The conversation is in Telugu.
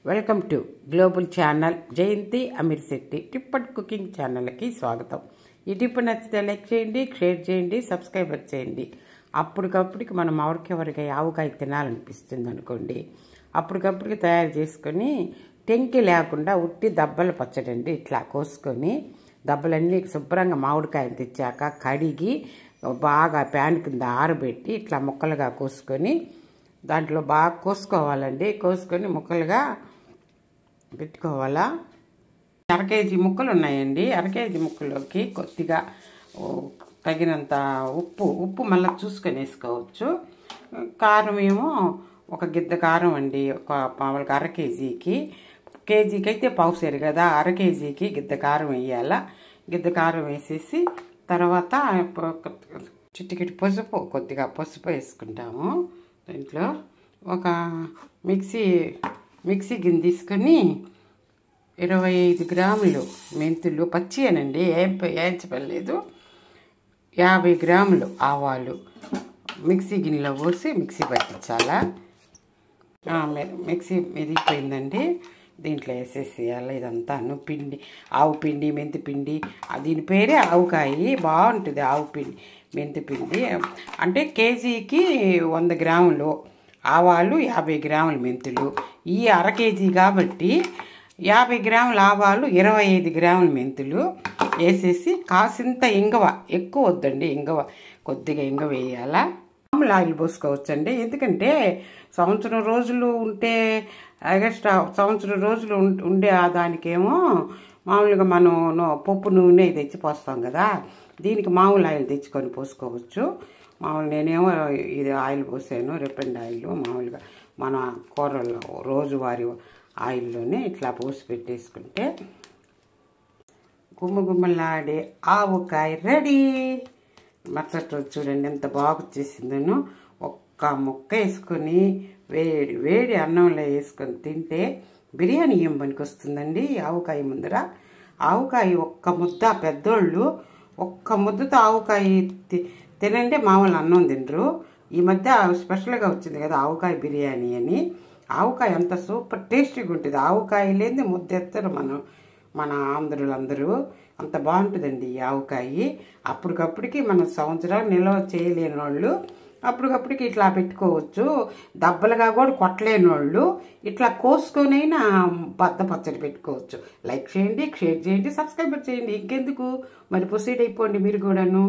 Welcome to global channel Jayanthi Amir Shetty tip and cooking ఛానల్కి స్వాగతం. ఈ టిప్ నచ్చితే లైక్ చేయండి, షేర్ చేయండి, సబ్స్క్రైబ్ చేయండి. అప్పటికప్పటికి మనం మామిడికాయ ఆవకాయ తినాలనిపిస్తుంది అనుకోండి, అప్పటికప్పటికి తయారు చేసుకొని టెంకి లేకుండా ఉట్టి దబ్బల పచ్చడండి ఇట్లా కోసుకొని దబ్బలన్నీ శుభ్రంగా మామిడికాయలు తెచ్చాక కడిగి బాగా ప్యాన్ కింద ఆరబెట్టి ఇట్లా ముక్కలుగా కోసుకొని దాంట్లో బాగా కోసుకోవాలండి. కోసుకొని ముక్కలుగా పెట్టుకోవాలా. అరకేజీ ముక్కలు ఉన్నాయండి. అరకేజీ ముక్కలోకి కొద్దిగా తగినంత ఉప్పు మళ్ళీ చూసుకొని వేసుకోవచ్చు. కారం ఏమో ఒక గిద్ద కారం అండి. ఒక మామూలుగా అరకేజీకి, కేజీకి అయితే పావుసేరు కదా, అరకేజీకి గిద్ద కారం వేయాలా. గిద్ద కారం వేసేసి తర్వాత చిటికెటి పసుపు, కొద్దిగా పసుపు వేసుకుంటాము. దీంట్లో ఒక మిక్సీ గిన్నె తీసుకొని 25 గ్రాములు మెంతులు పచ్చియేనండి, వేయించలేదు. 50 గ్రాములు ఆవాలు మిక్సీ గిన్నెలో పోసి మిక్సీ పట్టించాలా. మిక్సీ మెదిగిపోయిందండి, దీంట్లో వేసేసేయాలి. ఇదంతా పిండి, ఆవు పిండి, మెంతి పిండి, దీని పేరే ఆవకాయ. బాగుంటుంది ఆవు పిండి, మెంతి పిండి. అంటే కేజీకి 100 గ్రాములు ఆవాలు, 50 గ్రాములు మెంతులు. ఈ అరకేజీ కాబట్టి 50 గ్రాముల ఆవాలు, 25 గ్రాముల మెంతులు వేసేసి కాసింత ఇంగవ, ఎక్కువ వద్దండి ఇంగవ, కొద్దిగా ఇంగవ వేయాలా. మామూలు ఆయిల్ పోసుకోవచ్చండి. ఎందుకంటే సంవత్సరం రోజులు ఉంటే ఎక్స్ట్రా సంవత్సరం రోజులు ఉండే దానికేమో మామూలుగా మనం పప్పు నూనె తెచ్చిపోస్తాం కదా, దీనికి మామూలు ఆయిల్ తెచ్చుకొని పోసుకోవచ్చు. మామూలు నేనేమో ఇది ఆయిల్ పోసాను, రిఫైండ్ ఆయిల్. మామూలుగా మన కూరల్లో రోజువారీ ఆయిల్లోనే ఇట్లా పోసి పెట్టేసుకుంటే గుమ్మగుమ్మలాడే ఆవకాయ రెడీ. మరుసటి రోజు చూడండి ఎంత బాగా వచ్చేసిందను. ఒక్క ముక్క వేసుకొని వేడి అన్నంలో వేసుకొని తింటే బిర్యానీ ఏం పనికి వస్తుందండి ఆవకాయ ముందర. ఆవకాయ ఒక్క ముద్ద, పెద్దోళ్ళు ఒక్క ముద్దతో ఆవకాయ తినండి, మామూలు అన్నం తినరు. ఈ మధ్య స్పెషల్గా వచ్చింది కదా ఆవకాయ బిర్యానీ అని. ఆవకాయ అంత సూపర్ టేస్టీగా ఉంటుంది. ఆవకాయ లేని ముద్ద ఎత్తారు మన ఆంధ్రులందరూ. అంత బాగుంటుందండి ఈ ఆవకాయ. అప్పటికప్పటికి మన సంవత్సరాలు నిల్వ చేయలేని వాళ్ళు అప్పటికప్పటికి ఇట్లా పెట్టుకోవచ్చు. దబ్బలుగా కూడా కొట్టలేని వాళ్ళు ఇట్లా కోసుకొనైనా బద్ద పచ్చడి పెట్టుకోవచ్చు. లైక్ చేయండి, షేర్ చేయండి, సబ్స్క్రైబ్ చేయండి. ఇంకెందుకు మరి ప్రొసీడ్ అయిపోండి మీరు కూడాను.